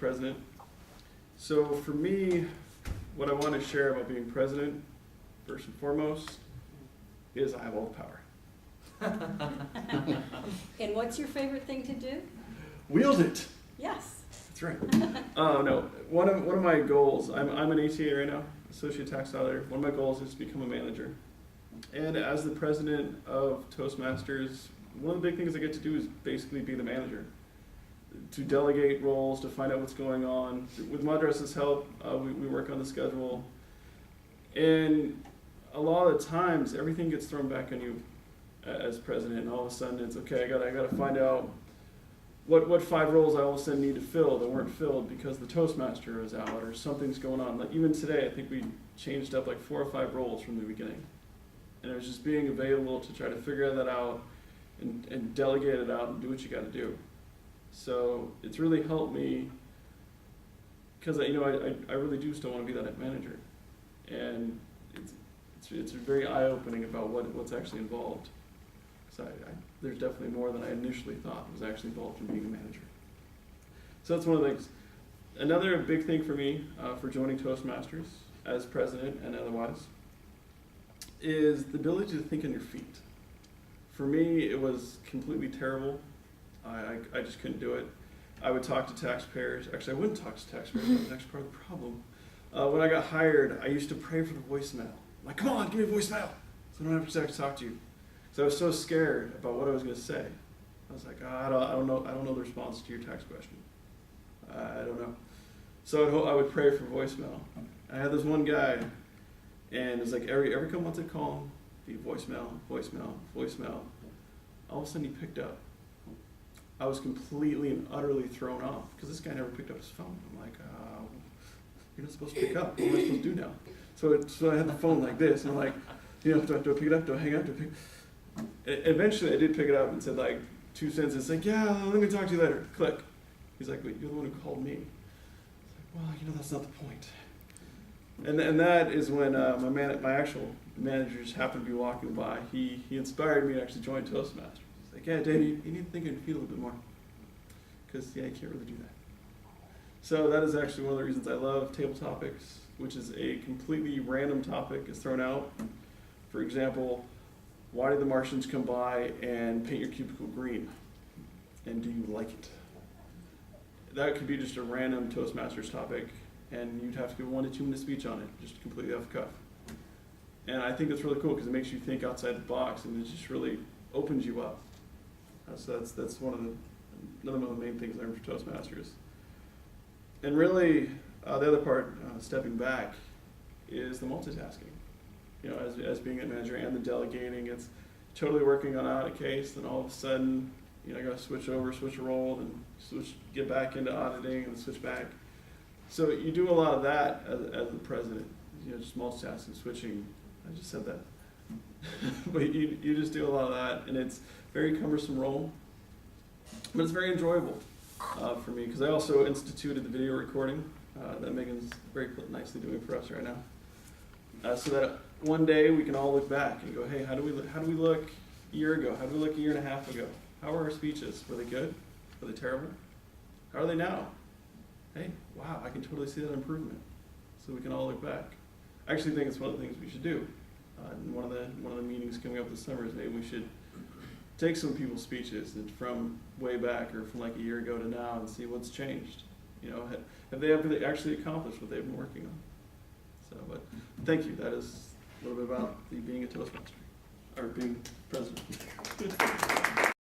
president. So for me, what I want to share about being president, first and foremost, is I have all the power. And what's your favorite thing to do? Wield it. Yes. That's right. No, one of my goals. I'm an ATA right now, associate tax auditor. One of my goals is to become a manager. And as the president of Toastmasters, one of the big things I get to do is basically be the manager, to delegate roles, to find out what's going on. With Madrasa's help, we work on the schedule. And a lot of the times, everything gets thrown back on you as president, and all of a sudden it's, okay, I gotta find out what 5 roles I all of a sudden need to fill that weren't filled because the Toastmaster is out or something's going on. Like even today, I think we changed up like 4 or 5 roles from the beginning. And it was just being available to try to figure that out and delegate it out and do what you gotta do. So it's really helped me because I really do still want to be that manager. And it's very eye-opening about what's actually involved. So there's definitely more than I initially thought was actually involved in being a manager. So that's one of the things. Another big thing for me for joining Toastmasters as president and otherwise is the ability to think on your feet. For me, it was completely terrible. I just couldn't do it. I would talk to taxpayers. Actually, I wouldn't talk to taxpayers. That was actually part of the problem. When I got hired, I used to pray for the voicemail. I'm like, come on, give me a voicemail, so I don't have to talk to you. So I was so scared about what I was going to say. I was like, I don't know the response to your tax question. I don't know. So I would pray for voicemail. I had this one guy, and it was like every couple months I'd call him, be voicemail, voicemail, voicemail. All of a sudden he picked up. I was completely and utterly thrown off because this guy never picked up his phone. I'm like, you're not supposed to pick up. What am I supposed to do now? So I had the phone like this, and I'm like, do I pick it up? Do I hang up? Eventually I did pick it up and said like 2 sentences, like, yeah, let me talk to you later. Click. He's like, wait, you're the one who called me. I was like, well, that's not the point. And that is when my actual manager just happened to be walking by. He inspired me to actually join Toastmasters. He's like, yeah, Dave, you need to think on your feet a little bit more. Because, yeah, you can't really do that. So that is actually one of the reasons I love table topics, which is a completely random topic is thrown out. For example, why did the Martians come by and paint your cubicle green? And do you like it? That could be just a random Toastmasters topic, and you'd have to give a 1 to 2 minute speech on it, just completely off the cuff. And I think that's really cool because it makes you think outside the box, and it just really opens you up. So that's another one of the main things I learned from Toastmasters. And really, the other part, stepping back, is the multitasking. As being a manager and the delegating, it's totally working on a case, then all of a sudden, I got to switch a role, and get back into auditing, and switch back. So you do a lot of that as the president, just multitasking, switching. I just said that. But you just do a lot of that, and it's a very cumbersome role, but it's very enjoyable for me, because I also instituted the video recording that Megan's very nicely doing for us right now. So that one day we can all look back and go, hey, how do we look a year ago? How do we look a year and a half ago? How were our speeches? Were they good? Were they terrible? How are they now? Hey, wow, I can totally see that improvement. So we can all look back. I actually think it's one of the things we should do. One of the meetings coming up this summer is maybe we should take some people's speeches and from way back or from like a year ago to now and see what's changed. Have they ever actually accomplished what they've been working on? So, but thank you. That is a little bit about being a Toastmaster or being president.